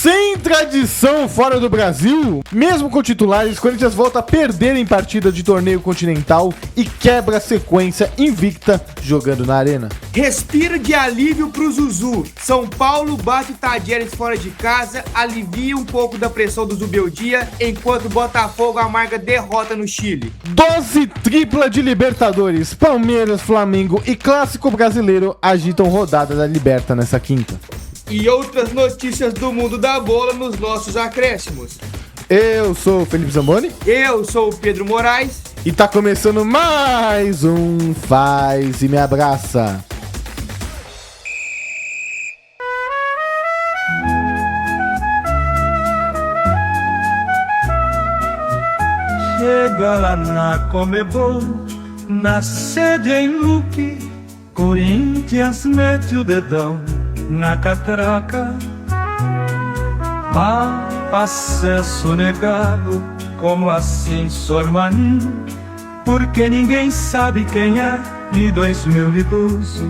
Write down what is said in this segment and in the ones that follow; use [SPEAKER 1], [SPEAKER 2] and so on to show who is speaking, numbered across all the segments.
[SPEAKER 1] Sem tradição fora do Brasil, mesmo com titulares, o Corinthians volta a perder em partida de torneio continental e quebra a sequência invicta jogando na arena.
[SPEAKER 2] Respiro de alívio pro Zuzu. São Paulo bate o Tadieres fora de casa, alivia um pouco da pressão do Zubeldia, enquanto o Botafogo amarga derrota no Chile.
[SPEAKER 1] Dose tripla de Libertadores, Palmeiras, Flamengo e Clássico Brasileiro agitam rodada da Liberta nessa quinta.
[SPEAKER 2] E outras notícias do mundo da bola nos nossos acréscimos.
[SPEAKER 1] Eu sou o Felipe Zamboni.
[SPEAKER 2] Eu sou o Pedro Moraes.
[SPEAKER 1] E tá começando mais um Faz e Me Abraça.
[SPEAKER 3] Chega lá na Comebol, na sede em Luque, Corinthians mete o dedão na catraca. Acesso negado, como assim, Sormani? Porque ninguém sabe quem é de 2012.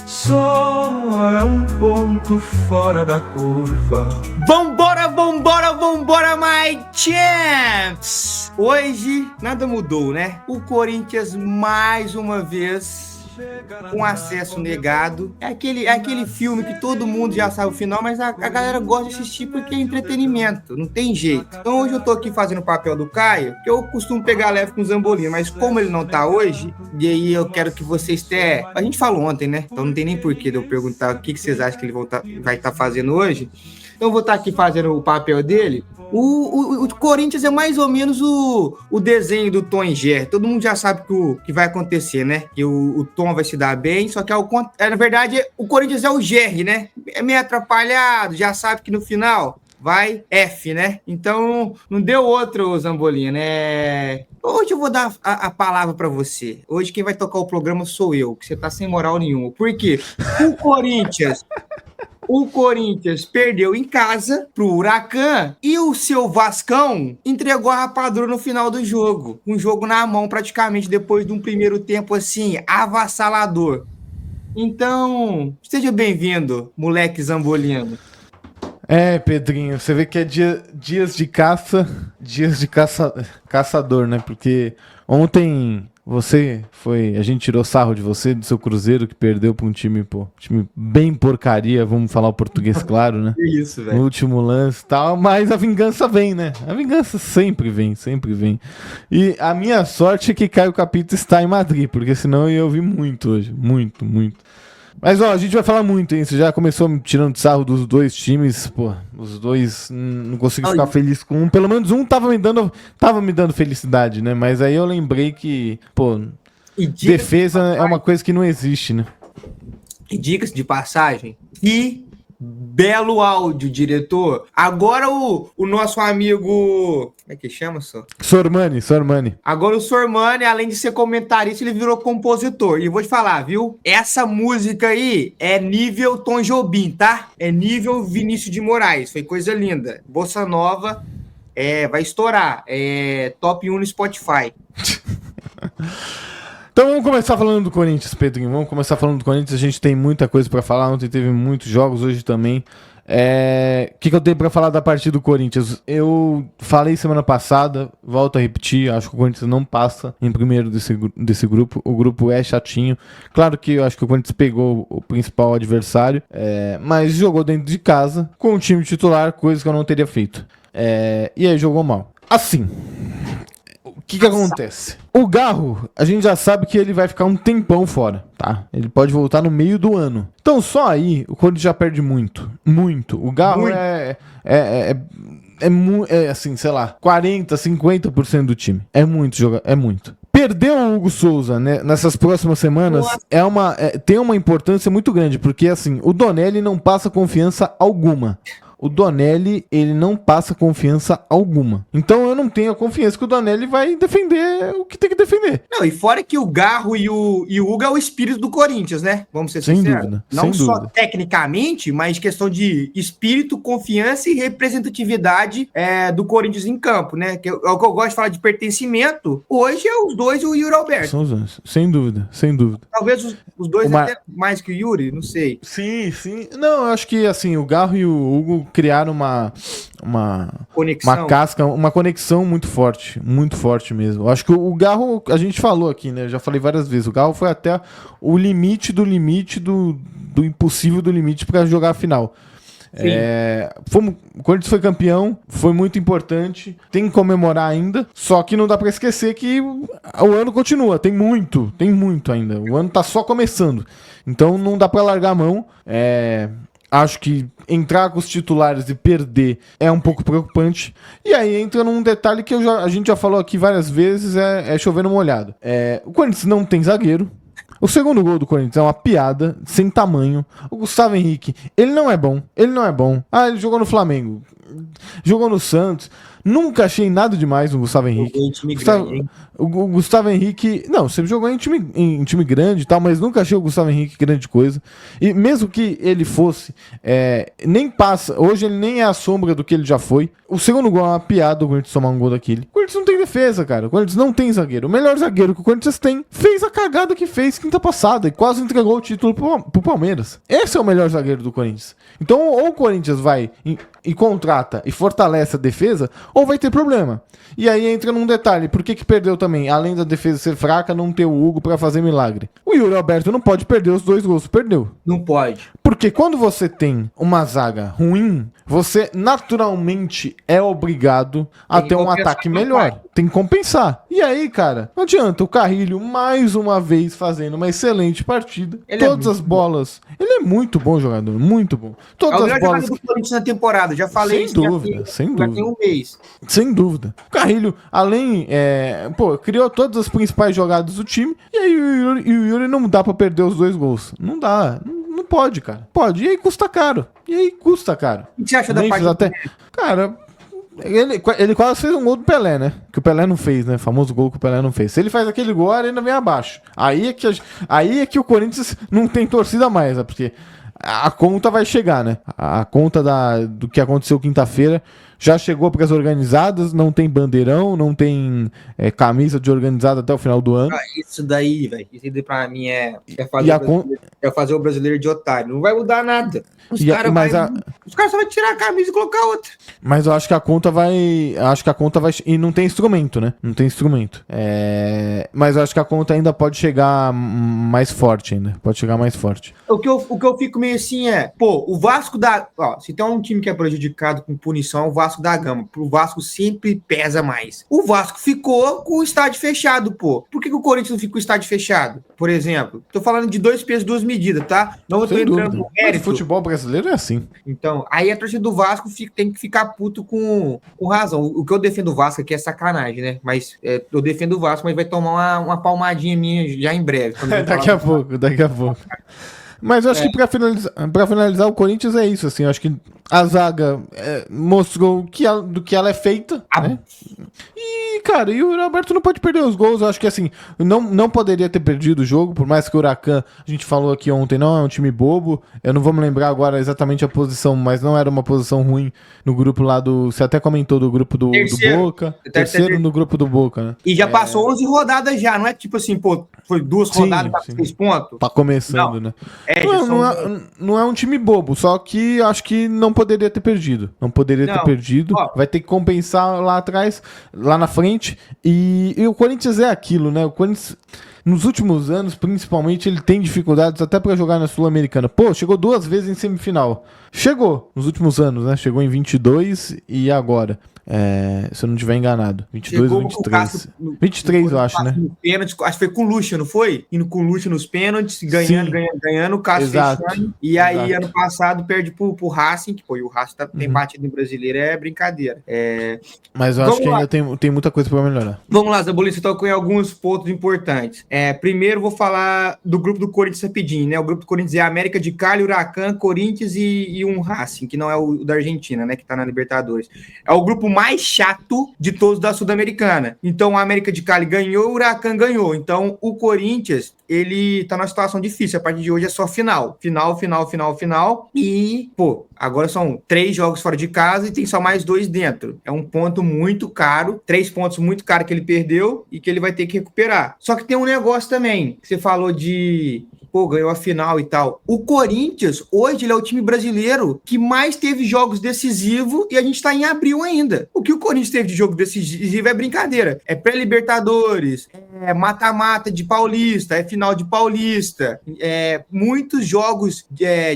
[SPEAKER 3] Só é um ponto fora da curva.
[SPEAKER 2] Vambora, vambora, vambora, my champs! Hoje nada mudou, né? O Corinthians mais uma vez com acesso negado. É aquele filme que todo mundo já sabe o final, mas a galera gosta de assistir porque é entretenimento, não tem jeito. Então hoje eu tô aqui fazendo o papel do Caio, que eu costumo pegar leve com o Zambolini, mas como ele não tá hoje, e aí eu quero que vocês tenham... A gente falou ontem, né? Então não tem nem porquê de eu perguntar o que vocês acham que ele vai estar fazendo hoje. Então eu vou estar aqui fazendo o papel dele. O Corinthians é mais ou menos o desenho do Tom e Jerry. Todo mundo já sabe que vai acontecer, né? Que o Tom vai se dar bem, só que na verdade o Corinthians é o Jerry, né? É meio atrapalhado, já sabe que no final vai F, né? Então não deu outro, Zambolinha, né? Hoje eu vou dar a palavra para você. Hoje quem vai tocar o programa sou eu, que você tá sem moral nenhuma. Por quê? O Corinthians perdeu em casa pro Huracan e o seu Vascão entregou a rapadura no final do jogo. Um jogo na mão praticamente depois de um primeiro tempo assim, avassalador. Então, seja bem-vindo, moleque Zambolino.
[SPEAKER 1] Pedrinho, você vê que é dias de caçador, né? Porque ontem... A gente tirou sarro de você, do seu Cruzeiro, que perdeu pra um time bem porcaria, vamos falar o português claro, né?
[SPEAKER 2] Isso, velho.
[SPEAKER 1] No último lance e tal, mas a vingança vem, né? A vingança sempre vem, sempre vem. E a minha sorte é que Caio Capita está em Madrid, porque senão eu ia ouvir muito hoje, muito, muito. Mas ó, a gente vai falar muito, hein? Você já começou tirando de sarro dos dois times, pô, os dois não consigo ficar feliz com um. Pelo menos um tava me dando felicidade, né? Mas aí eu lembrei que, pô, defesa é uma coisa que não existe, né?
[SPEAKER 2] E dicas de passagem, que belo áudio, diretor. Agora o nosso amigo... Como é que chama, só?
[SPEAKER 1] Sormani.
[SPEAKER 2] Agora o Sormani, além de ser comentarista, ele virou compositor. E eu vou te falar, viu? Essa música aí é nível Tom Jobim, tá? É nível Vinícius de Moraes. Foi coisa linda. Bossa Nova vai estourar. Top 1 no Spotify.
[SPEAKER 1] Então vamos começar falando do Corinthians, Pedrinho. Vamos começar falando do Corinthians. A gente tem muita coisa pra falar. Ontem teve muitos jogos, hoje também. O que eu tenho pra falar da partida do Corinthians? Eu falei semana passada, volto a repetir, acho que o Corinthians não passa em primeiro desse grupo. O grupo é chatinho. Claro que eu acho que o Corinthians pegou o principal adversário, mas jogou dentro de casa com o time titular, coisa que eu não teria feito. E aí jogou mal. Assim... O que acontece? O Garro, a gente já sabe que ele vai ficar um tempão fora, tá? Ele pode voltar no meio do ano. Então só aí o Corinthians já perde muito. Muito. O Garro é assim, sei lá, 40, 50% do time. É muito jogador, é muito. Perder o Hugo Souza, né, nessas próximas semanas tem uma importância muito grande, porque assim, o Donelli não passa confiança alguma. O Donelli, ele não passa confiança alguma. Então eu não tenho a confiança que o Donelli vai defender o que tem que defender.
[SPEAKER 2] Não, e fora que o Garro e o Hugo é o espírito do Corinthians, né? Vamos ser sinceros.
[SPEAKER 1] Sem dúvida.
[SPEAKER 2] Não só tecnicamente, mas questão de espírito, confiança e representatividade do Corinthians em campo, né? Que é o que eu gosto de falar de pertencimento. Hoje é os dois e o Yuri Alberto.
[SPEAKER 1] São os dois, sem dúvida, sem dúvida.
[SPEAKER 2] Talvez os dois até mais que o Yuri, não sei.
[SPEAKER 1] Sim. Não, eu acho que assim, o Garro e o Hugo criaram uma casca, uma conexão muito forte mesmo. Eu acho que o Garro, a gente falou aqui, né? Eu já falei várias vezes, o Garro foi até o limite do impossível do limite para jogar a final. O Corinthians foi campeão, foi muito importante, tem que comemorar ainda, só que não dá pra esquecer que o ano continua, tem muito ainda, o ano tá só começando, então não dá pra largar a mão. Acho que entrar com os titulares e perder é um pouco preocupante. E aí entra num detalhe que a gente já falou aqui várias vezes, é chover no molhado. O Corinthians não tem zagueiro. O segundo gol do Corinthians é uma piada, sem tamanho. O Gustavo Henrique, ele não é bom. Ah, ele jogou no Flamengo. Jogou no Santos. Nunca achei nada demais no Gustavo Henrique. O Gustavo Henrique... Não, você jogou em time grande e tal, mas nunca achei o Gustavo Henrique grande coisa. E mesmo que ele fosse, nem passa... Hoje ele nem é a sombra do que ele já foi. O segundo gol é uma piada, o Corinthians tomar um gol daquele. O Corinthians não tem defesa, cara. O Corinthians não tem zagueiro. O melhor zagueiro que o Corinthians tem fez a cagada que fez quinta passada e quase entregou o título pro Palmeiras. Esse é o melhor zagueiro do Corinthians. Então, ou o Corinthians vai e contrata e fortalece a defesa, ou vai ter problema. E aí entra num detalhe, por que perdeu também? Além da defesa ser fraca, não ter o Hugo pra fazer milagre. O Yuri Alberto não pode perder os 2 gols, perdeu.
[SPEAKER 2] Não pode.
[SPEAKER 1] Porque quando você tem uma zaga ruim, você naturalmente é obrigado a ter um ataque melhor. Tem que compensar. E aí, cara, não adianta. O Carrilho, mais uma vez, fazendo uma excelente partida. Todas as bolas. Ele é muito bom jogador, muito bom. Todas as bolas.
[SPEAKER 2] Do Corinthians na temporada, já falei
[SPEAKER 1] sem dúvida.
[SPEAKER 2] Já tem um mês.
[SPEAKER 1] Sem dúvida. O Carrilho, além, criou todas as principais jogadas do time. E aí o Yuri não dá pra perder os 2 gols. Não dá. Não pode, cara. Pode. E aí custa caro. O
[SPEAKER 2] que você acha da
[SPEAKER 1] partida? Cara, ele quase fez um gol do Pelé, né? Que o Pelé não fez, né? O famoso gol que o Pelé não fez. Se ele faz aquele gol, a arena vem abaixo. Aí é que o Corinthians não tem torcida mais, né? Porque a conta vai chegar, né? A conta do que aconteceu quinta-feira já chegou para as organizadas, não tem bandeirão, não tem camisa de organizada até o final do ano.
[SPEAKER 2] Isso daí, velho, isso daí pra mim é fazer o brasileiro de otário. Não vai mudar nada. Os caras só vão tirar a camisa e colocar outra.
[SPEAKER 1] Mas eu acho que a conta vai... E não tem instrumento, né? Não tem instrumento. Mas eu acho que a conta ainda pode chegar mais forte ainda. Pode chegar mais forte.
[SPEAKER 2] O que eu fico meio assim o Vasco da... Ó, se tem um time que é prejudicado com punição, é o Vasco da Gama. O Vasco sempre pesa mais. O Vasco ficou com o estádio fechado, pô. Por que o Corinthians não fica com o estádio fechado? Por exemplo, tô falando de 2 pesos, 2 medidas, tá? Não tô entrando no mérito.
[SPEAKER 1] Mas futebol brasileiro é assim.
[SPEAKER 2] Então, aí a torcida do Vasco tem que ficar puto com razão. O que eu defendo do Vasco aqui é sacanagem, né? Mas eu defendo o Vasco, mas vai tomar uma palmadinha minha já em breve.
[SPEAKER 1] Daqui a pouco. Mas eu acho que pra finalizar o Corinthians é isso, assim, eu acho que a zaga mostrou do que ela é feita, né? E, cara, o Roberto não pode perder os gols, eu acho que, assim, não poderia ter perdido o jogo, por mais que o Huracan, a gente falou aqui ontem, não é um time bobo, eu não vou me lembrar agora exatamente a posição, mas não era uma posição ruim no grupo lá você até comentou do grupo do Boca, terceiro no grupo do Boca, né?
[SPEAKER 2] E já passou 11 rodadas já, não é tipo assim, pô, foi 2 rodadas pra 6 pontos?
[SPEAKER 1] Tá começando, né? Não é um time bobo, só que acho que não poderia ter perdido. Vai ter que compensar lá atrás, lá na frente. E o Corinthians é aquilo, né? O Corinthians, nos últimos anos, principalmente, ele tem dificuldades até pra jogar na Sul-Americana. Pô, chegou 2 vezes em semifinal. Chegou nos últimos anos, né? Chegou em 22 e agora. Se eu não estiver enganado. 22 ou 23. 23, eu acho, né?
[SPEAKER 2] Pênalti, acho que foi com o Lucha, não foi? Indo com o Lucha nos pênaltis, ganhando, o Cássio fechando. E aí, ano passado, perde pro Racing, que o Racing tem batido no brasileiro, é brincadeira.
[SPEAKER 1] Mas eu acho que ainda tem muita coisa pra melhorar.
[SPEAKER 2] Vamos lá, Zabolista, eu tô com alguns pontos importantes. Primeiro, vou falar do grupo do Corinthians rapidinho, né? O grupo do Corinthians é América de Cali, Huracan, Corinthians e um Racing, que não é o da Argentina, né? Que tá na Libertadores. É o grupo mais chato de todos da Sul-Americana. Então, a América de Cali ganhou, o Huracan ganhou. Então, o Corinthians, ele tá numa situação difícil. A partir de hoje é só final. Final. E, agora são 3 jogos fora de casa e tem só mais 2 dentro. É um ponto muito caro, 3 pontos muito caros que ele perdeu e que ele vai ter que recuperar. Só que tem um negócio também. Você falou de pô, ganhou a final e tal. O Corinthians, hoje, ele é o time brasileiro que mais teve jogos decisivos e a gente tá em abril ainda. O que o Corinthians teve de jogo decisivo é brincadeira. É pré-Libertadores, é mata-mata de Paulista, é final de Paulista, muitos jogos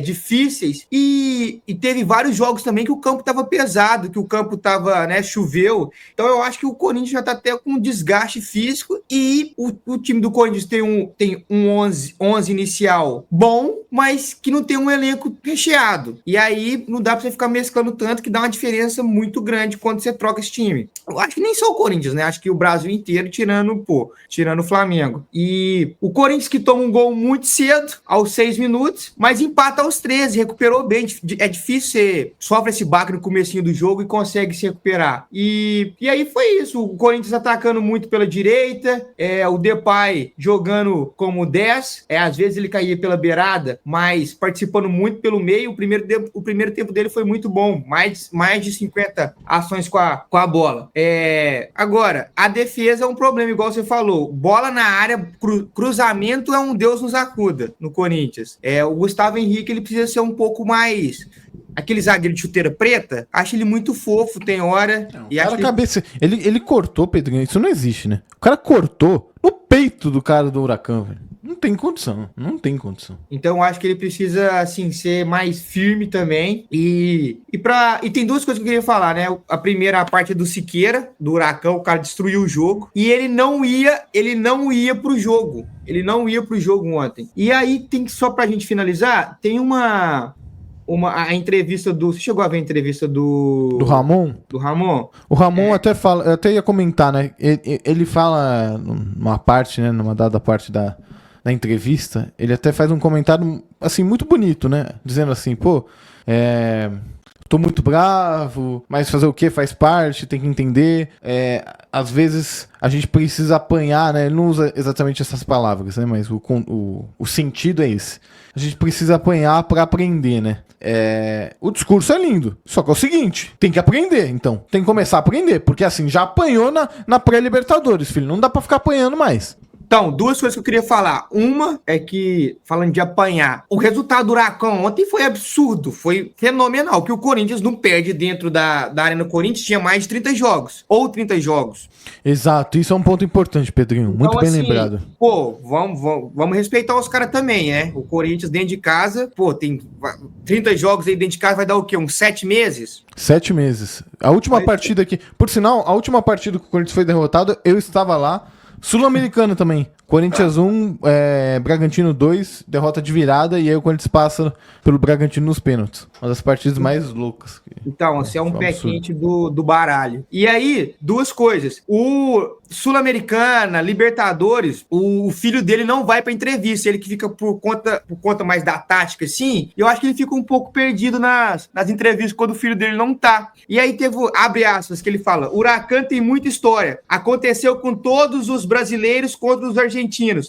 [SPEAKER 2] difíceis e teve vários jogos também que o campo tava pesado, que o campo tava, né, choveu. Então eu acho que o Corinthians já tá até com um desgaste físico e o time do Corinthians tem um 11 inicial bom, mas que não tem um elenco recheado. E aí não dá pra você ficar mesclando tanto, que dá uma diferença muito grande quando você troca esse time. Eu acho que nem só o Corinthians, né? Acho que o Brasil inteiro, tirando o Flamengo. E o Corinthians que toma um gol muito cedo, aos 6 minutos, mas empata aos 13, recuperou bem. É difícil, você sofre esse baque no comecinho do jogo e consegue se recuperar. E aí foi isso, o Corinthians atacando muito pela direita, o Depay jogando como 10, às vezes ele caía pela beirada, mas participando muito pelo meio. O primeiro tempo dele foi muito bom, mais de 50 ações com a bola. Agora, a defesa é um problema, igual você falou, bola na área, cruzamento é um Deus nos acuda no Corinthians. O Gustavo Henrique, ele precisa ser um pouco mais... Aquele zagueiro de chuteira preta, acho ele muito fofo, tem hora.
[SPEAKER 1] Não, e acho cabeça... ele cortou, Pedro, isso não existe, né? O cara cortou o peito do cara do Huracan, velho. Não tem condição.
[SPEAKER 2] Então, eu acho que ele precisa, assim, ser mais firme também. E tem duas coisas que eu queria falar, né? A primeira, a parte do Siqueira, do Huracão, o cara destruiu o jogo. E ele não ia pro jogo. Ele não ia pro jogo ontem. E aí, só pra gente finalizar, tem a entrevista do... Você chegou a ver a entrevista do
[SPEAKER 1] Ramon?
[SPEAKER 2] Do Ramon?
[SPEAKER 1] O Ramon até fala... Eu até ia comentar, né? Ele fala numa parte, né? Numa dada parte da entrevista, ele até faz um comentário, assim, muito bonito, né? Dizendo assim, tô muito bravo, mas fazer o quê? Faz parte, tem que entender. Às vezes a gente precisa apanhar, né? Ele não usa exatamente essas palavras, né? Mas o sentido é esse. A gente precisa apanhar pra aprender, né? O discurso é lindo, só que é o seguinte, tem que aprender, então. Tem que começar a aprender, porque assim, já apanhou na pré-Libertadores, filho. Não dá pra ficar apanhando mais.
[SPEAKER 2] Então, duas coisas que eu queria falar. Uma é que, falando de apanhar, o resultado do Huracão ontem foi absurdo, foi fenomenal, que o Corinthians não perde dentro da Arena Corinthians, tinha mais de 30 jogos, ou 30 jogos.
[SPEAKER 1] Exato, isso é um ponto importante, Pedrinho, muito
[SPEAKER 2] então,
[SPEAKER 1] bem
[SPEAKER 2] assim,
[SPEAKER 1] lembrado.
[SPEAKER 2] Vamos respeitar os caras também, né? O Corinthians dentro de casa, tem 30 jogos aí dentro de casa, vai dar o quê? Uns 7 meses? 7
[SPEAKER 1] meses. A última partida aqui, por sinal, a última partida que o Corinthians foi derrotado, eu estava lá. Sul-Americana também. Corinthians 1, Bragantino 2, derrota de virada, e aí o Corinthians passa pelo Bragantino nos pênaltis. Uma das partidas mais loucas.
[SPEAKER 2] Então, você é um pé quente do baralho. E aí, duas coisas. O Sul-Americana, Libertadores, o filho dele não vai pra entrevista, ele que fica por conta mais da tática, assim, eu acho que ele fica um pouco perdido nas entrevistas quando o filho dele não tá. E aí teve, abre aspas, que ele fala, Huracan tem muita história, aconteceu com todos os brasileiros contra os argentinos.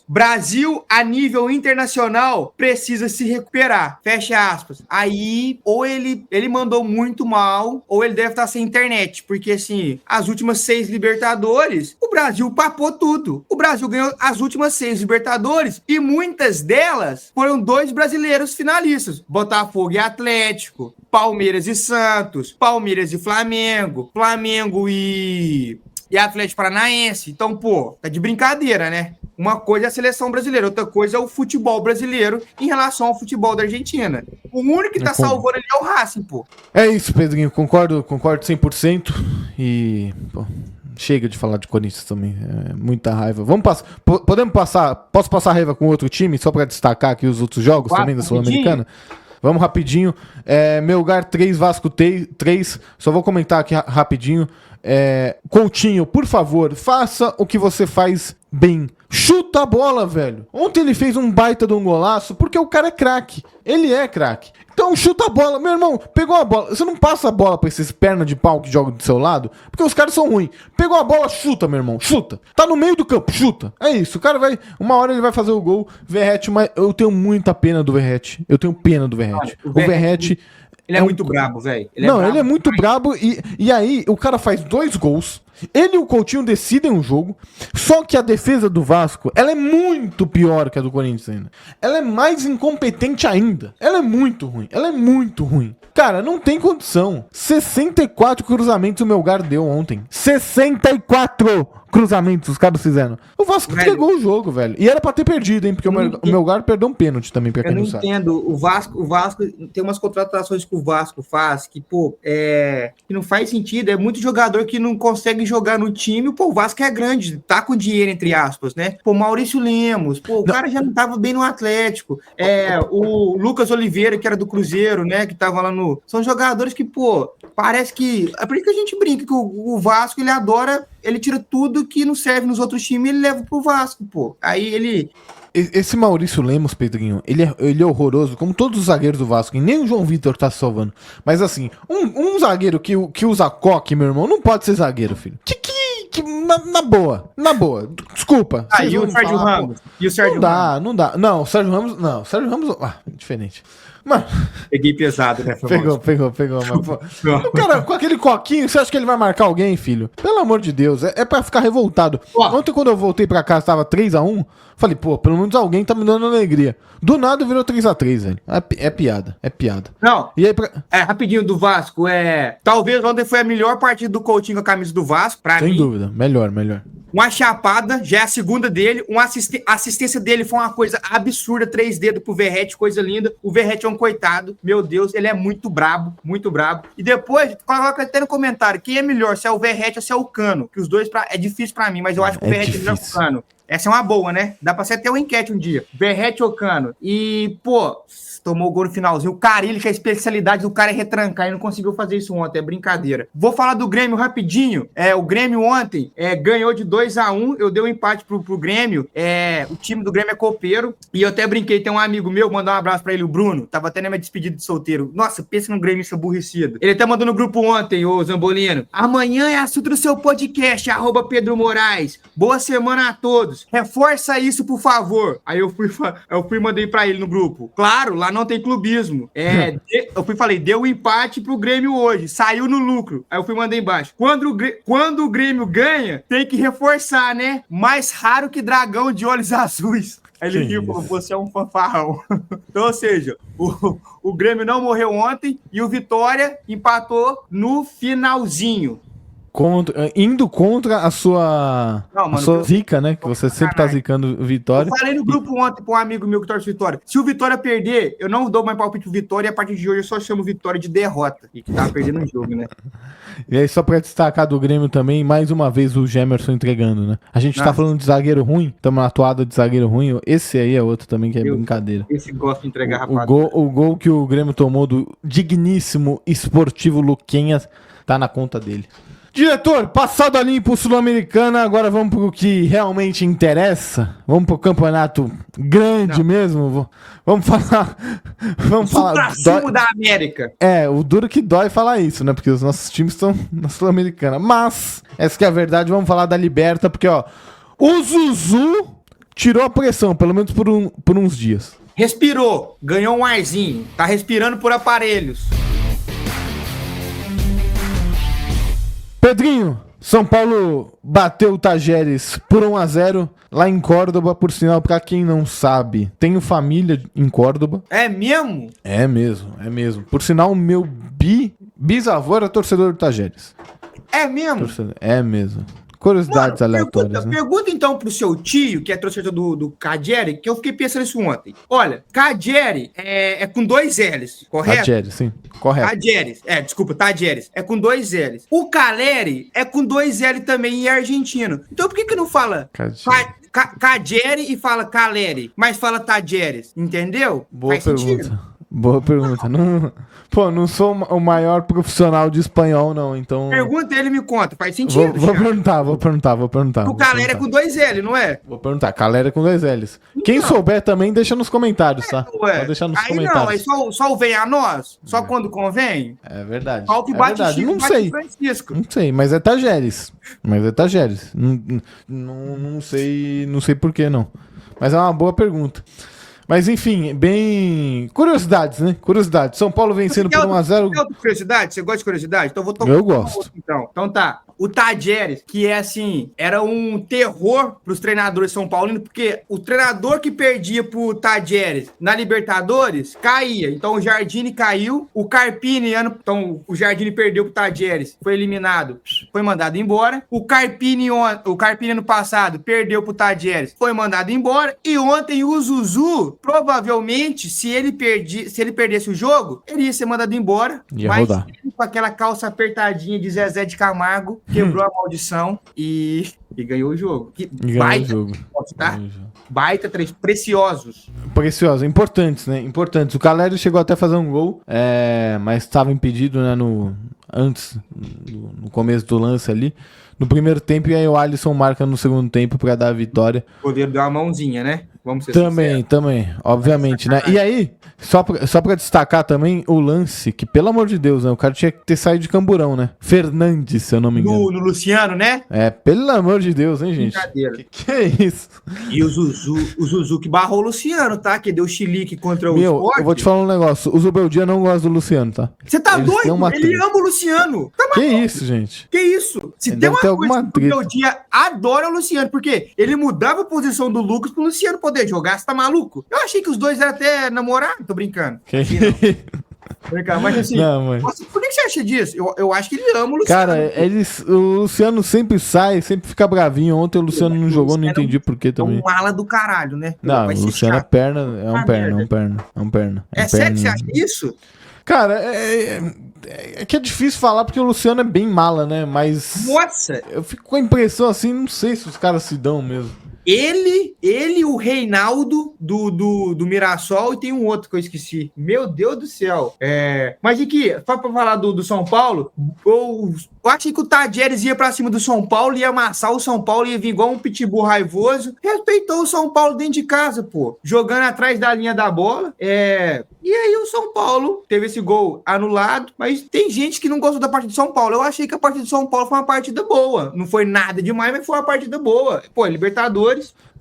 [SPEAKER 2] Brasil, a nível internacional, precisa se recuperar. Fecha aspas. Aí, ou ele mandou muito mal, ou ele deve estar sem internet, porque assim, as últimas 6 Libertadores, o Brasil papou tudo. O Brasil ganhou as últimas 6 Libertadores e muitas delas foram 2 brasileiros finalistas. Botafogo e Atlético, Palmeiras e Santos, Palmeiras e Flamengo, Flamengo e Atlético Paranaense. Então, tá de brincadeira, né? Uma coisa é a seleção brasileira, outra coisa é o futebol brasileiro em relação ao futebol da Argentina. O único que tá salvando ali é o Racing,
[SPEAKER 1] É isso, Pedrinho, concordo 100%. E, chega de falar de Corinthians também, muita raiva. Posso passar raiva com outro time, só pra destacar aqui os outros jogos também da Sul-Americana? Vamos rapidinho. Melgar 3, Vasco 3. Só vou comentar aqui rapidinho. Coutinho, por favor, faça o que você faz bem. Chuta a bola, velho. Ontem ele fez um baita de um golaço porque o cara é craque. Ele é craque. Então chuta a bola. Meu irmão, pegou a bola. Você não passa a bola pra esses pernas de pau que jogam do seu lado, porque os caras são ruins. Pegou a bola, chuta, meu irmão. Chuta. Tá no meio do campo, chuta. É isso. O cara vai... Uma hora ele vai fazer o gol. Verratti, mas eu tenho muita pena do Verratti. O Verratti...
[SPEAKER 2] Ele é muito brabo, velho.
[SPEAKER 1] Ele é muito brabo e aí o cara faz 2 gols, Ele e o Coutinho decidem o jogo, só que a defesa do Vasco, ela é muito pior que a do Corinthians ainda. Ela é mais incompetente ainda. Ela é muito ruim. Cara, não tem condição. 64 cruzamentos o Melgar deu ontem. 64 cruzamentos os caras fizeram. O Vasco entregou o jogo, velho. E era pra ter perdido, hein? Porque o Melgar perdeu um pênalti também, pra quem não sabe.
[SPEAKER 2] Eu não entendo. O Vasco tem umas contratações que o Vasco faz que, que não faz sentido. É muito jogador que não consegue jogar no time. Pô, o Vasco é grande, tá com dinheiro, entre aspas, né? Pô, Maurício Lemos, o cara já não tava bem no Atlético. O Lucas Oliveira, que era do Cruzeiro, né? Que tava lá no... São jogadores que, parece que... É por isso que a gente brinca que o Vasco, ele adora... Ele tira tudo que não serve nos outros times e ele leva pro Vasco, Aí ele...
[SPEAKER 1] Esse Maurício Lemos, Pedrinho, ele é horroroso, como todos os zagueiros do Vasco, e nem o João Vitor tá se salvando. Mas assim, um zagueiro que usa coque, meu irmão, não pode ser zagueiro, filho. Na boa. Desculpa.
[SPEAKER 2] E o Sérgio Ramos?
[SPEAKER 1] Não dá. Não, o Sérgio Ramos... diferente. Mano...
[SPEAKER 2] Peguei pesado, né?
[SPEAKER 1] Pegou. Mas, o cara, com aquele coquinho, você acha que ele vai marcar alguém, filho? Pelo amor de Deus, é pra ficar revoltado. Ontem, quando eu voltei pra casa, tava 3-1, falei, pelo menos alguém tá me dando alegria. Do nada virou 3-3, velho. É piada.
[SPEAKER 2] Não,
[SPEAKER 1] e aí,
[SPEAKER 2] rapidinho do Vasco, talvez ontem foi a melhor partida do Coutinho com a camisa do Vasco, pra mim.
[SPEAKER 1] Sem dúvida, melhor.
[SPEAKER 2] Uma chapada, já é a segunda dele. A assistência dele foi uma coisa absurda. 3 dedos pro Verratti, coisa linda. O Verratti é um coitado. Meu Deus, ele é muito brabo. E depois, coloca até no comentário, quem é melhor, se é o Verratti ou se é o Cano. Que os dois é difícil pra mim, mas eu acho que o Verratti é melhor que o Cano. Essa é uma boa, né? Dá pra ser até uma enquete um dia. Verratti ou Cano. E, tomou o gol no finalzinho. O Carille, que a especialidade do cara é retrancar, e não conseguiu fazer isso ontem. É brincadeira. Vou falar do Grêmio rapidinho. O Grêmio ontem ganhou de 2-1. Eu dei um empate pro Grêmio. O time do Grêmio é copeiro. E eu até brinquei. Tem um amigo meu, mandar um abraço pra ele, o Bruno. Tava até na minha despedida de solteiro. Nossa, pensa num Grêmio aborrecido. Ele até mandou no grupo ontem, ô Zambolino. Amanhã é assunto do seu podcast, @Pedro Moraes. Boa semana a todos. Reforça isso, por favor. Aí eu fui e mandei pra ele no grupo. Claro, lá não tem clubismo. Eu falei, deu um empate pro Grêmio hoje. Saiu no lucro. Aí eu fui e mandei embaixo. Quando o Grêmio ganha, tem que reforçar, né? Mais raro que dragão de olhos azuis. Aí ele riu, você é um fanfarrão. Então, ou seja, o Grêmio não morreu ontem e o Vitória empatou no finalzinho.
[SPEAKER 1] Indo contra a sua, zica, né? Que você sempre tá zicando Vitória.
[SPEAKER 2] Eu falei no grupo ontem pra um amigo meu que torce Vitória. Se o Vitória perder, eu não dou mais palpite pro Vitória e a partir de hoje eu só chamo Vitória de derrota. E que tava perdendo o jogo, né?
[SPEAKER 1] E aí, só pra destacar do Grêmio também, mais uma vez o Gemerson entregando, né? A gente tá falando de zagueiro ruim, estamos na atuada de zagueiro ruim. Esse aí é outro também que é brincadeira.
[SPEAKER 2] Esse gosta de entregar, rapaz.
[SPEAKER 1] O gol que o Grêmio tomou do digníssimo esportivo Luquinhas tá na conta dele. Diretor, passado a limpo Sul-Americana, agora vamos pro que realmente interessa. Vamos pro campeonato grande mesmo. Vamos falar.
[SPEAKER 2] Supra-sumo da América.
[SPEAKER 1] O duro que dói falar isso, né? Porque os nossos times estão na Sul-Americana. Mas, essa que é a verdade, vamos falar da Liberta, porque, o Zuzu tirou a pressão, pelo menos por uns dias.
[SPEAKER 2] Respirou, ganhou um arzinho, tá respirando por aparelhos.
[SPEAKER 1] Pedrinho, São Paulo bateu o Tajeres por 1-0 lá em Córdoba, por sinal, pra quem não sabe, tenho família em Córdoba.
[SPEAKER 2] É mesmo?
[SPEAKER 1] É mesmo. Por sinal, o meu bisavô era torcedor do Tajeres.
[SPEAKER 2] É mesmo?
[SPEAKER 1] É mesmo. Curiosidades aleatórias.
[SPEAKER 2] Pergunta então pro seu tio, que é torcedor do Cadieri, que eu fiquei pensando isso ontem. Olha, Cadieri é com 2 L's, correto?
[SPEAKER 1] Cadieri, sim, correto.
[SPEAKER 2] Cadieri, Tadieres, é com 2 L's. O Caleri é com 2 L também e é argentino. Então por que não fala Cadieri e fala Caleri, mas fala Tadieres, entendeu?
[SPEAKER 1] Boa pergunta. Não sou o maior profissional de espanhol, não, então...
[SPEAKER 2] Pergunta ele me conta, faz sentido.
[SPEAKER 1] Vou perguntar.
[SPEAKER 2] O Caleri é com 2 L, não é?
[SPEAKER 1] Vou perguntar, Caleri é com 2 L's. Então, quem souber também, deixa nos comentários, tá? Pode deixar nos comentários.
[SPEAKER 2] Não, só o vem a nós? Só quando convém?
[SPEAKER 1] É verdade.
[SPEAKER 2] Só o que bate Chico,
[SPEAKER 1] não sei.
[SPEAKER 2] Francisco.
[SPEAKER 1] Não sei, mas é Tajeres. Não sei por que não. Mas é uma boa pergunta. Mas enfim, curiosidades, né? São Paulo vencendo por 1-0.
[SPEAKER 2] Você gosta de curiosidade? Você gosta de curiosidade? Então eu vou tocar.
[SPEAKER 1] Eu gosto.
[SPEAKER 2] Então tá. o Tadieres, que é assim, era um terror pros treinadores são paulinos, porque o treinador que perdia pro Tadieres na Libertadores caía. Então o Jardine caiu, o Carpini, então o Jardine perdeu pro Tadieres, foi eliminado, foi mandado embora. O Carpini ano passado perdeu pro Tadieres, foi mandado embora. E ontem o Zuzu, provavelmente, se ele perdesse o jogo, ele ia ser mandado embora.
[SPEAKER 1] Ia
[SPEAKER 2] mas
[SPEAKER 1] rodar.
[SPEAKER 2] com aquela calça apertadinha de Zezé de Camargo, quebrou a maldição e ganhou o jogo.
[SPEAKER 1] Ganhou o jogo.
[SPEAKER 2] Tá? Baita, preciosos.
[SPEAKER 1] Preciosos, importantes, né? Importantes. O Caleri chegou até a fazer um gol, mas estava impedido, né, no começo do lance ali. No primeiro tempo, e aí o Alisson marca no segundo tempo para dar a vitória.
[SPEAKER 2] O goleiro deu uma mãozinha, né? Vamos ser
[SPEAKER 1] Também, obviamente, né? E aí, só pra destacar também o lance, que pelo amor de Deus, né? O cara tinha que ter saído de Camburão, né? Fernandes, se eu não me engano.
[SPEAKER 2] No Luciano, né?
[SPEAKER 1] Pelo amor de Deus, hein, gente?
[SPEAKER 2] Brincadeira.
[SPEAKER 1] Que é isso?
[SPEAKER 2] E o Zuzu que barrou o Luciano, tá? Que deu chilique contra o
[SPEAKER 1] Sport. Eu vou te falar um negócio. O Zubeldia não gosta do Luciano, tá?
[SPEAKER 2] Você tá doido? Ele ama o Luciano. Tá
[SPEAKER 1] que isso, gente?
[SPEAKER 2] Que isso? Se tem uma coisa que o Zubeldia adora o Luciano, porque ele mudava a posição do Lucas pro Luciano poder jogar. Você tá maluco? Eu achei que os dois eram até namorados. Tô brincando. Mas assim, nossa, por que você acha disso? Eu acho que ele ama o Luciano.
[SPEAKER 1] Cara, o Luciano sempre sai, sempre fica bravinho. Ontem o Luciano não jogou, não entendi por que também.
[SPEAKER 2] É um mala do caralho, né?
[SPEAKER 1] Não, o Luciano é perna, é um perna.
[SPEAKER 2] É sério que você acha isso?
[SPEAKER 1] Cara, é que é difícil falar porque o Luciano é bem mala, né? Mas.
[SPEAKER 2] Nossa!
[SPEAKER 1] Eu fico com a impressão assim, não sei se os caras se dão mesmo.
[SPEAKER 2] Ele, o Reinaldo do Mirassol e tem um outro que eu esqueci. Meu Deus do céu. Mas aqui, só pra falar do São Paulo, eu achei que o Tadieres ia pra cima do São Paulo, ia amassar o São Paulo, ia vir igual um pitbull raivoso. Respeitou o São Paulo dentro de casa, pô. Jogando atrás da linha da bola. E aí o São Paulo teve esse gol anulado, mas tem gente que não gostou da partida do São Paulo. Eu achei que a partida do São Paulo foi uma partida boa. Não foi nada demais, mas foi uma partida boa. Pô, Libertadores.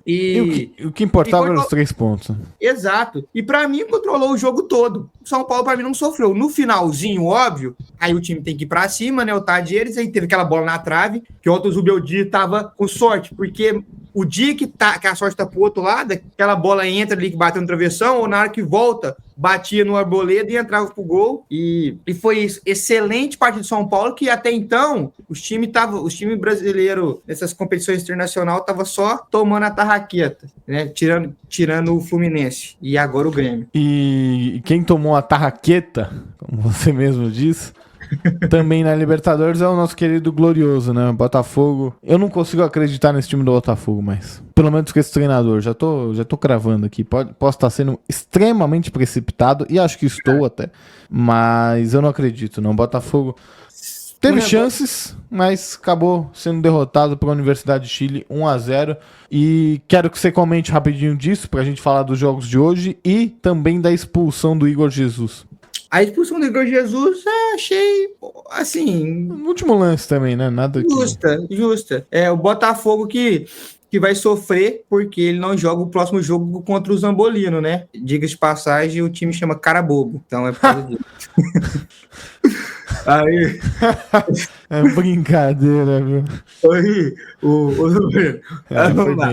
[SPEAKER 1] E o que importava eram os 3 pontos.
[SPEAKER 2] Exato. E pra mim, controlou o jogo todo. O São Paulo, pra mim, não sofreu. No finalzinho, óbvio, aí o time tem que ir pra cima, né? O Tadieres, aí teve aquela bola na trave, que ontem o Zubeldia tava com sorte, porque o dia que a sorte tá pro outro lado, aquela bola entra ali que bateu no travessão, ou na hora que volta, batia no Arboleda e entrava pro gol. E foi isso. Excelente parte do São Paulo, que até então, os times brasileiros nessas competições internacionais tava só tomando a tarraqueta, né? Tirando o Fluminense. E agora o Grêmio.
[SPEAKER 1] E quem tomou a tarraqueta, como você mesmo disse, também na Libertadores é o nosso querido glorioso, né? Botafogo. Eu não consigo acreditar nesse time do Botafogo, mas pelo menos com esse treinador. Já tô cravando aqui. Posso estar sendo extremamente precipitado, e acho que estou até. Mas eu não acredito, não. Botafogo teve chances, mas acabou sendo derrotado pela Universidade de Chile 1-0. E quero que você comente rapidinho disso, pra gente falar dos jogos de hoje e também da expulsão do Igor Jesus.
[SPEAKER 2] A expulsão do Igor Jesus, achei, assim...
[SPEAKER 1] No último lance também, né? Nada
[SPEAKER 2] Justa. O Botafogo que vai sofrer porque ele não joga o próximo jogo contra o Zambolino, né? Diga de passagem, o time chama Cara Bobo. Então é por causa disso. Aí...
[SPEAKER 1] É brincadeira, viu?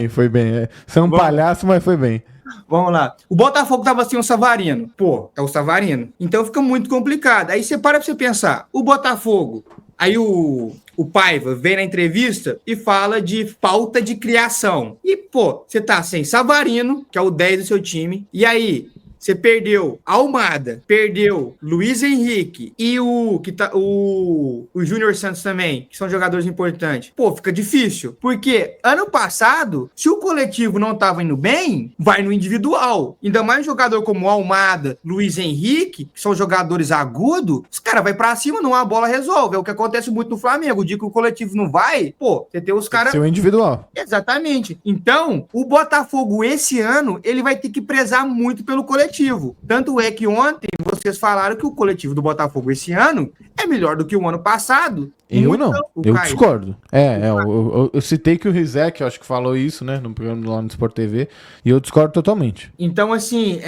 [SPEAKER 1] Foi bem. Você é um palhaço, mas foi bem.
[SPEAKER 2] Vamos lá. O Botafogo tava sem o Savarino. Pô, é o Savarino. Então fica muito complicado. Aí você para pra você pensar. O Botafogo... Aí o Paiva vem na entrevista e fala de falta de criação. E, pô, você tá sem Savarino, que é o 10 do seu time. E aí... Você perdeu Almada, perdeu Luiz Henrique e o Júnior Santos também, que são jogadores importantes. Pô, fica difícil. Porque ano passado, se o coletivo não tava indo bem, vai no individual. Ainda mais um jogador como Almada, Luiz Henrique, que são jogadores agudos, os caras vai pra cima, não a bola resolve. É o que acontece muito no Flamengo. O dia que o coletivo não vai, pô, você tem os caras...
[SPEAKER 1] Seu individual.
[SPEAKER 2] Exatamente. Então, o Botafogo esse ano, ele vai ter que prezar muito pelo coletivo. coletivo. Tanto é que ontem vocês falaram que o coletivo do Botafogo esse ano é melhor do que o ano passado.
[SPEAKER 1] Eu não, eu discordo. Eu citei que o Rizek, eu acho que falou isso, né, no programa lá no Sport TV, e eu discordo totalmente.
[SPEAKER 2] Então, assim,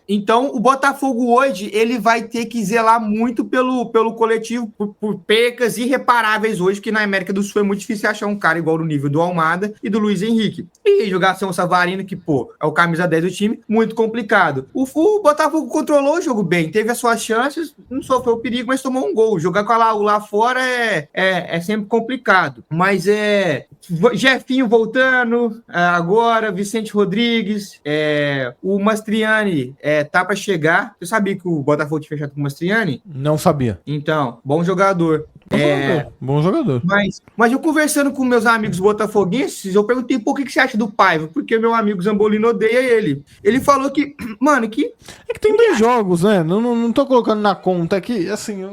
[SPEAKER 2] então o Botafogo hoje, ele vai ter que zelar muito pelo coletivo, por percas irreparáveis hoje, que na América do Sul é muito difícil achar um cara igual no nível do Almada e do Luiz Henrique. E jogar São Savarino, que, é o camisa 10 do time, muito complicado. O Botafogo controlou o jogo bem, teve as suas chances, não sofreu perigo, mas tomou um gol. Jogar com o lá fora é sempre complicado. Mas Jefinho voltando agora, Vicente Rodrigues, o Mastriani tá para chegar. Você sabia que o Botafogo tinha fechado com o Mastriani?
[SPEAKER 1] Não sabia.
[SPEAKER 2] Então, bom jogador.
[SPEAKER 1] Bom jogador.
[SPEAKER 2] Mas eu conversando com meus amigos botafoguenses, eu perguntei por que você acha do Paiva, porque meu amigo Zambolino odeia ele. Ele falou que, mano,
[SPEAKER 1] é que tem 2 jogos, né? Não tô colocando na conta, é que, assim,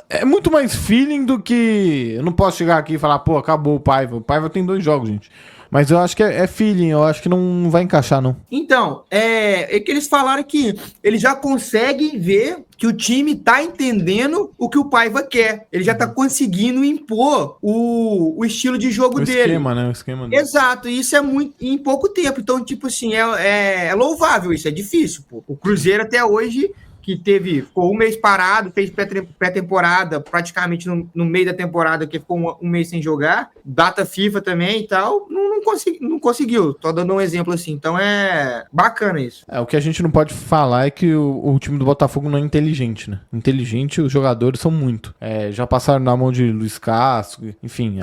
[SPEAKER 1] é muito mais feeling do que... Eu não posso chegar aqui e falar, acabou o Paiva. O Paiva tem 2 jogos, gente. Mas eu acho que é feeling, eu acho que não vai encaixar, não.
[SPEAKER 2] Então, é que eles falaram que eles já conseguem ver que o time tá entendendo o que o Paiva quer. Ele já tá conseguindo impor o estilo de jogo dele.
[SPEAKER 1] Esquema, né? O esquema dele.
[SPEAKER 2] Exato, e isso é muito em pouco tempo. Então, tipo assim, é louvável isso, é difícil, pô. O Cruzeiro até hoje... que ficou um mês parado, fez pré-temporada, praticamente no meio da temporada, que ficou um mês sem jogar, data FIFA também e tal, não conseguiu. Tô dando um exemplo assim, então é bacana isso.
[SPEAKER 1] O que a gente não pode falar é que o time do Botafogo não é inteligente, né? Inteligente, os jogadores são muito. Já passaram na mão de Luiz Castro, enfim,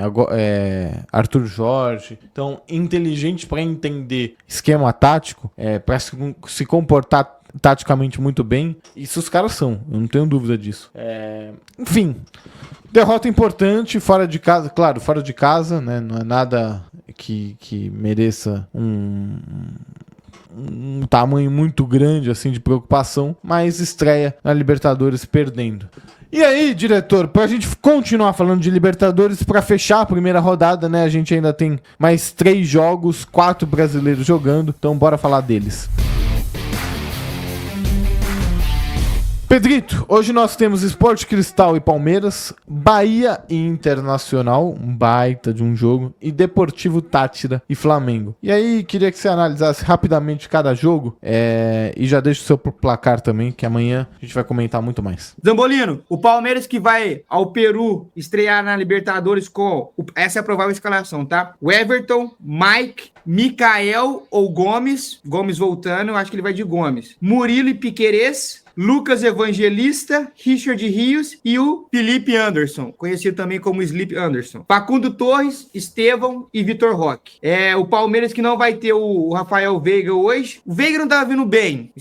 [SPEAKER 1] Arthur Jorge. Então, inteligente para entender esquema tático, para se comportar taticamente muito bem, isso os caras são, eu não tenho dúvida disso. Enfim, derrota importante, fora de casa, claro, fora de casa, né, não é nada que mereça um tamanho muito grande assim de preocupação, mas estreia na Libertadores perdendo. E aí, diretor, pra gente continuar falando de Libertadores, pra fechar a primeira rodada, né, a gente ainda tem mais 3 jogos, 4 brasileiros jogando, então bora falar deles. Pedrito, hoje nós temos Sport Cristal e Palmeiras, Bahia e Internacional, um baita de um jogo, e Deportivo Táchira e Flamengo. E aí, queria que você analisasse rapidamente cada jogo e já deixa o seu placar também, que amanhã a gente vai comentar muito mais.
[SPEAKER 2] Zambolino, o Palmeiras que vai ao Peru estrear na Libertadores essa é a provável escalação, tá? O Everton, Mike, Mikael ou Gomes voltando, eu acho que ele vai de Gomes. Murilo e Piquerez, Lucas Evangelista, Richard Rios e o Felipe Anderson, conhecido também como Sleep Anderson. Facundo Torres, Estevão e Vitor Roque. O Palmeiras que não vai ter o Rafael Veiga hoje. O Veiga não tava vindo bem,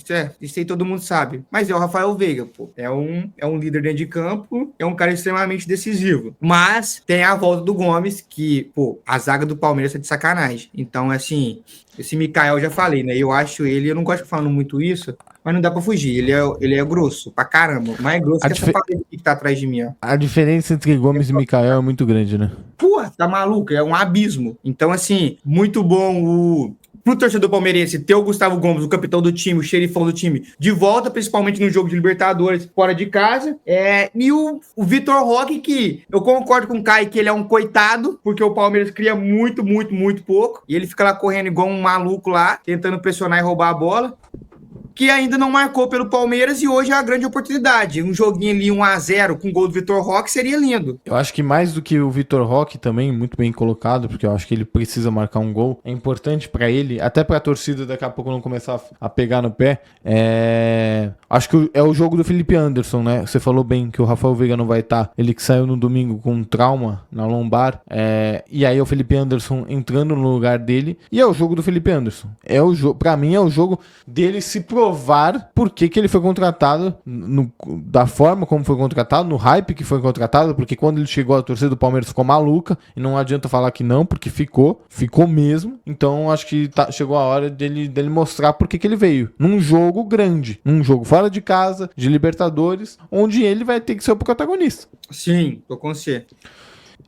[SPEAKER 2] isso aí todo mundo sabe. Mas é o Rafael Veiga, pô. É um líder dentro de campo, é um cara extremamente decisivo. Mas tem a volta do Gomes, que, a zaga do Palmeiras é de sacanagem. Então, assim, esse Mikael eu já falei, né? Eu não gosto de falando muito isso, mas não dá pra fugir. Ele é grosso pra caramba. Mais grosso que essa parede que tá atrás de mim, ó.
[SPEAKER 1] A diferença entre Gomes e Mikael é muito grande, né?
[SPEAKER 2] Tá maluco? É um abismo. Então, assim, muito bom pro torcedor palmeirense ter o Gustavo Gomes, o capitão do time, o xerifão do time, de volta, principalmente no jogo de Libertadores, fora de casa. E o Vitor Roque, que eu concordo com o Caio que ele é um coitado, porque o Palmeiras cria muito, muito, muito pouco. E ele fica lá correndo igual um maluco lá, tentando pressionar e roubar a bola. Que ainda não marcou pelo Palmeiras e hoje é a grande oportunidade. Um joguinho ali 1-0 com gol do Vitor Roque seria lindo.
[SPEAKER 1] Eu acho que mais do que o Vitor Roque também, muito bem colocado, porque eu acho que ele precisa marcar um gol. É importante pra ele, até pra torcida daqui a pouco não começar a pegar no pé. Acho que é o jogo do Felipe Anderson, né? Você falou bem que o Rafael Veiga não vai estar. Ele que saiu no domingo com um trauma na lombar. E aí o Felipe Anderson entrando no lugar dele. E é o jogo do Felipe Anderson. Pra mim é o jogo dele se provar por que ele foi contratado, da forma como foi contratado, no hype que foi contratado, porque quando ele chegou, a torcida do Palmeiras ficou maluca, e não adianta falar que não, porque ficou mesmo. Então acho que chegou a hora dele mostrar por que ele veio, num jogo grande, num jogo fora de casa, de Libertadores, onde ele vai ter que ser o protagonista.
[SPEAKER 2] Sim, tô com você.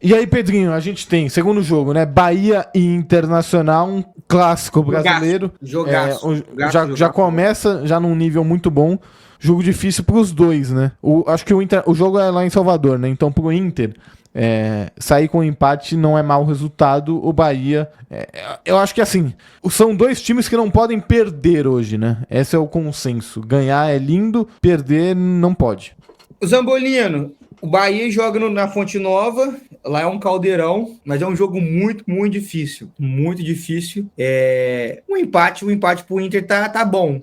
[SPEAKER 1] E aí, Pedrinho, a gente tem, segundo jogo, né? Bahia e Internacional, um clássico brasileiro.
[SPEAKER 2] Jogaço.
[SPEAKER 1] Já começa já num nível muito bom. Jogo difícil pros dois, né? Acho que o jogo é lá em Salvador, né? Então, pro Inter, sair com um empate não é mau resultado. O Bahia, eu acho que assim, são dois times que não podem perder hoje, né? Esse é o consenso. Ganhar é lindo, perder não pode.
[SPEAKER 2] Zambolino, o Bahia joga na Fonte Nova, lá é um caldeirão, mas é um jogo muito, muito difícil. Muito difícil. O empate pro Inter tá bom.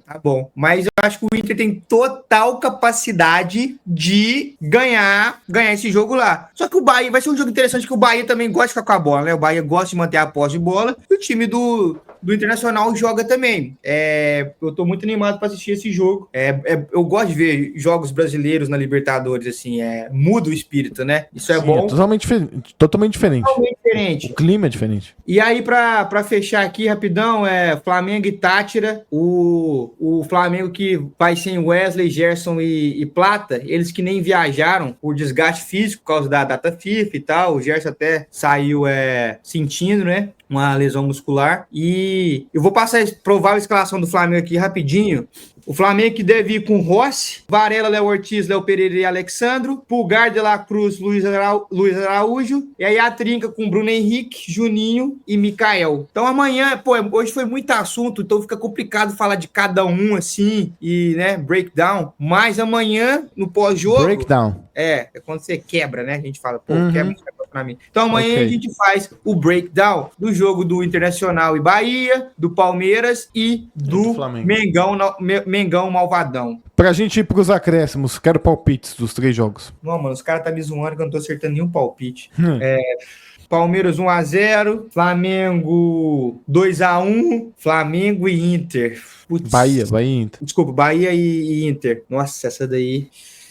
[SPEAKER 2] Mas eu acho que o Inter tem total capacidade de ganhar esse jogo lá. Só que o Bahia vai ser um jogo interessante, que o Bahia também gosta de ficar com a bola, né? O Bahia gosta de manter a posse de bola, e o time do Internacional joga também. Eu tô muito animado para assistir esse jogo. Eu gosto de ver jogos brasileiros na Libertadores, assim, muda o espírito, né? Isso é
[SPEAKER 1] Sim,
[SPEAKER 2] bom.
[SPEAKER 1] Totalmente diferente.
[SPEAKER 2] Totalmente diferente.
[SPEAKER 1] O clima é diferente.
[SPEAKER 2] E aí, para fechar aqui rapidão, Flamengo e Tátira. O Flamengo que vai sem Wesley, Gerson e Plata, eles que nem viajaram por desgaste físico por causa da data FIFA e tal. O Gerson até saiu sentindo, né? Uma lesão muscular. E eu vou passar a provável escalação do Flamengo aqui rapidinho. O Flamengo que deve ir com Rossi, Varela, Léo Ortiz, Léo Pereira e Alexandro, Pulgar, De La Cruz, Luiz Araújo, e aí a trinca com Bruno Henrique, Juninho e Mikael. Então amanhã, hoje foi muito assunto, então fica complicado falar de cada um assim, e, né, breakdown, mas amanhã, no pós-jogo...
[SPEAKER 1] Breakdown.
[SPEAKER 2] É quando você quebra, né? A gente fala, quebra pra mim. Então amanhã a gente faz o breakdown do jogo do Internacional e Bahia, do Palmeiras e do Mengão Malvadão.
[SPEAKER 1] Pra gente ir pros acréscimos, quero palpites dos 3 jogos.
[SPEAKER 2] Não, mano, os caras tá me zoando que eu não tô acertando nenhum palpite. Palmeiras 1-0, Flamengo 2-1, Flamengo e Inter.
[SPEAKER 1] Putz. Bahia e Inter.
[SPEAKER 2] Desculpa, Bahia e Inter. Nossa, essa daí...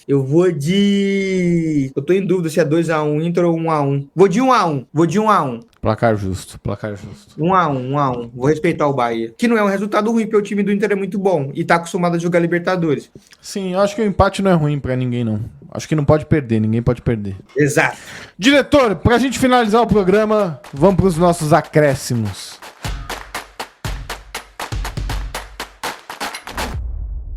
[SPEAKER 2] Eu vou de... Eu tô em dúvida se é 2-1 Inter ou 1-1. Vou de 1-1.
[SPEAKER 1] Placar justo.
[SPEAKER 2] 1-1. Vou respeitar o Bahia. Que não é um resultado ruim, porque o time do Inter é muito bom e tá acostumado a jogar Libertadores.
[SPEAKER 1] Sim, eu acho que o empate não é ruim pra ninguém, não. Acho que não pode perder, ninguém pode perder.
[SPEAKER 2] Exato.
[SPEAKER 1] Diretor, pra gente finalizar o programa, vamos pros nossos acréscimos.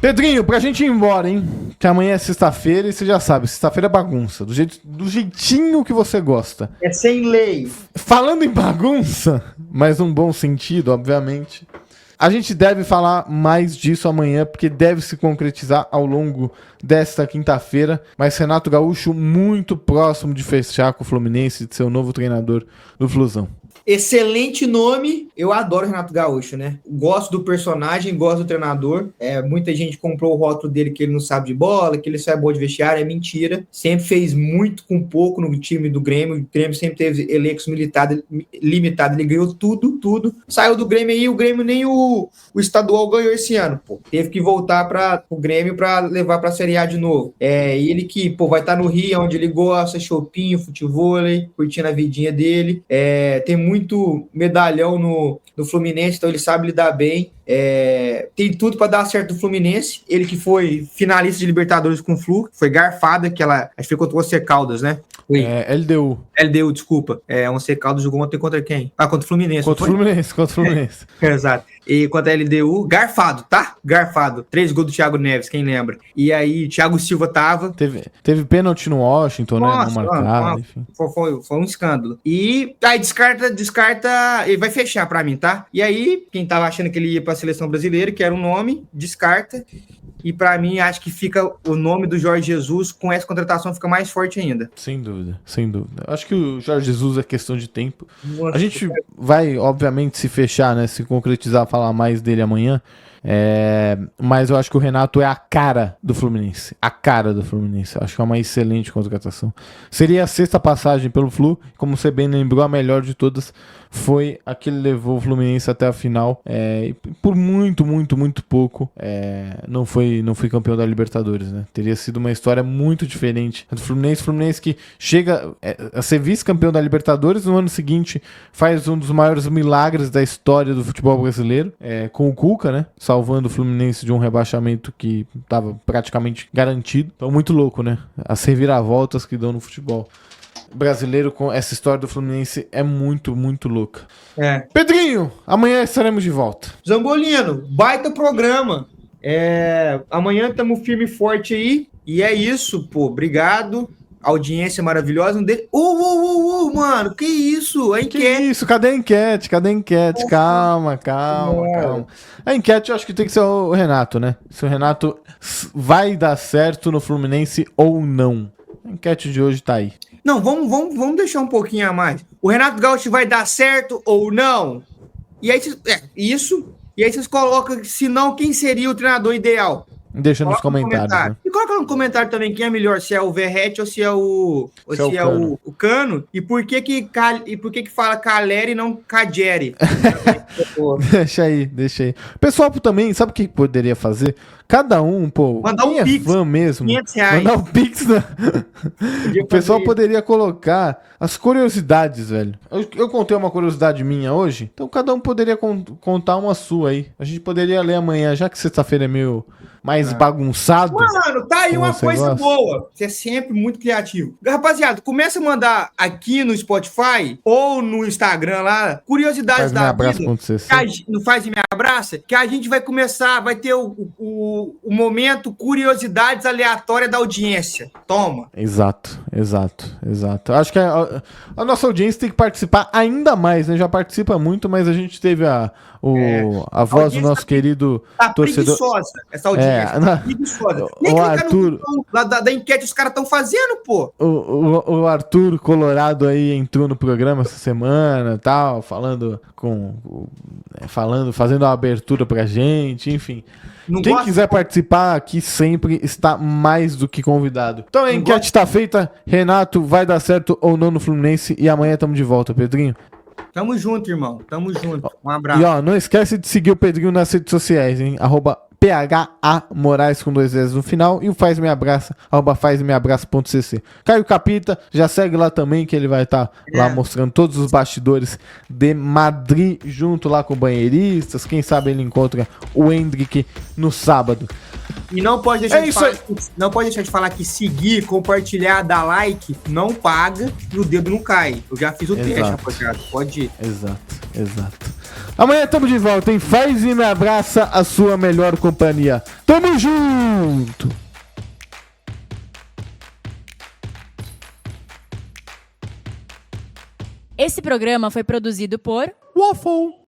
[SPEAKER 1] Pedrinho, pra gente ir embora, hein? Que amanhã é sexta-feira e você já sabe, sexta-feira é bagunça, do jeitinho que você gosta.
[SPEAKER 2] É sem lei.
[SPEAKER 1] Falando em bagunça, mas num bom sentido, obviamente, a gente deve falar mais disso amanhã, porque deve se concretizar ao longo desta quinta-feira, mas Renato Gaúcho muito próximo de fechar com o Fluminense, de ser o novo treinador do Flusão.
[SPEAKER 2] Excelente nome, eu adoro Renato Gaúcho, né? Gosto do personagem, gosto do treinador. Muita gente comprou o rótulo dele que ele não sabe de bola, que ele só é bom de vestiário, é mentira. Sempre fez muito com pouco no time do Grêmio. O Grêmio sempre teve elencos limitado, ele ganhou tudo. Saiu do Grêmio aí, o Grêmio nem o estadual ganhou esse ano, pô. Teve que voltar para o Grêmio para levar para a Série A de novo. E ele que, vai estar no Rio, onde ele gosta, chopinho, futevôlei, curtindo a vidinha dele. Tem muito medalhão no Fluminense, então ele sabe lidar bem. Tem tudo para dar certo do Fluminense. Ele que foi finalista de Libertadores com o Flu, foi garfada, acho que foi contra o Once Caldas, né? LDU, desculpa. Once Caldas jogou ontem contra quem? Contra o Fluminense.
[SPEAKER 1] Contra o Fluminense.
[SPEAKER 2] Exato. E contra a LDU, garfado, tá? Garfado. 3 gols do Thiago Neves, quem lembra? E aí, Thiago Silva tava.
[SPEAKER 1] Teve pênalti no Washington,
[SPEAKER 2] nossa,
[SPEAKER 1] né? Não marcado, enfim.
[SPEAKER 2] Foi um escândalo. E aí, descarta, ele vai fechar pra mim, tá? E aí, quem tava achando que ele ia pra seleção brasileira, que era um nome, descarta. E pra mim, acho que fica o nome do Jorge Jesus, com essa contratação, fica mais forte ainda.
[SPEAKER 1] Sem dúvida. Acho que o Jorge Jesus é questão de tempo. Nossa, a gente vai, obviamente, se fechar, né? Se concretizar, falar mais dele amanhã. Mas eu acho que o Renato é a cara do Fluminense. Acho que é uma excelente contratação. Seria a 6ª passagem pelo Flu. Como você bem lembrou, a melhor de todas foi a que levou o Fluminense até a final. Por muito pouco não foi campeão da Libertadores, né? Teria sido uma história muito diferente do Fluminense que chega a ser vice-campeão da Libertadores. No ano seguinte faz um dos maiores milagres da história do futebol brasileiro, com o Cuca, né? Salvando o Fluminense de um rebaixamento que estava praticamente garantido. Então, muito louco, né? As reviravoltas que dão no futebol. brasileiro com essa história do Fluminense é muito, muito louca.
[SPEAKER 2] É.
[SPEAKER 1] Pedrinho, amanhã estaremos de volta.
[SPEAKER 2] Zambolino, baita programa. Amanhã estamos firme e forte aí. E é isso, pô. Obrigado. Audiência maravilhosa. Mano, que isso? A
[SPEAKER 1] Que
[SPEAKER 2] enquete.
[SPEAKER 1] isso? Cadê a enquete? Cadê a enquete? Calma. A enquete eu acho que tem que ser o Renato, né? Se o Renato vai dar certo no Fluminense ou não. A enquete de hoje tá aí.
[SPEAKER 2] Não, vamos deixar um pouquinho a mais. O Renato Gaúcho vai dar certo ou não? E aí, isso. E aí vocês colocam, se não, quem seria o treinador ideal?
[SPEAKER 1] Deixa nos comentários. Né?
[SPEAKER 2] E coloca no comentário também quem é melhor, se é o Verratti ou se é o Cano. E por que fala Caleri e não Cageri?
[SPEAKER 1] Deixa aí. O pessoal também, sabe o que poderia fazer? Cada um, pô,
[SPEAKER 2] mandar
[SPEAKER 1] quem
[SPEAKER 2] um pix,
[SPEAKER 1] fã mesmo,
[SPEAKER 2] R$500.
[SPEAKER 1] mandar um pix, né? O pessoal poderia colocar as curiosidades, velho. Eu contei uma curiosidade minha hoje, então cada um poderia contar uma sua aí. A gente poderia ler amanhã, já que sexta-feira é meio mais bagunçado.
[SPEAKER 2] Mano, tá aí uma coisa boa. Você é sempre muito criativo. Rapaziada, começa a mandar aqui no Spotify ou no Instagram lá, curiosidades da vida. Não faz e me abraça, que a gente vai começar, vai ter o momento curiosidades aleatórias da audiência. Toma.
[SPEAKER 1] Exato. Acho que a nossa audiência tem que participar ainda mais, né? Já participa muito, mas a gente teve a voz do nosso querido torcedor.
[SPEAKER 2] Preguiçosa, essa audiência. Preguiçosa. Nem
[SPEAKER 1] o Arthur,
[SPEAKER 2] da enquete os caras estão fazendo, pô.
[SPEAKER 1] O Arthur Colorado aí entrou no programa essa semana, tal, fazendo a abertura pra gente, enfim. Quem quiser participar aqui sempre está mais do que convidado. Então a enquete tá feita. Renato, vai dar certo ou não no Fluminense? E amanhã tamo de volta, Pedrinho.
[SPEAKER 2] Tamo junto, irmão. Tamo junto. Um abraço.
[SPEAKER 1] E ó, não esquece de seguir o Pedrinho nas redes sociais, hein? @PHA Moraes com 2 vezes no final e o Faz Me Abraça, @fazmeabraça.cc. Caio Capita, já segue lá também que ele vai estar lá mostrando todos os bastidores de Madrid junto lá com banheiristas. Quem sabe ele encontra o Hendrick no sábado.
[SPEAKER 2] E não pode deixar de falar que seguir, compartilhar, dar like não paga e o dedo não cai. Eu já fiz o teste, rapaziada. Pode ir.
[SPEAKER 1] Exato. Amanhã tamo de volta, hein? Faz e Me Abraça, a sua melhor companhia. Tamo junto!
[SPEAKER 4] Esse programa foi produzido por
[SPEAKER 1] Waffle.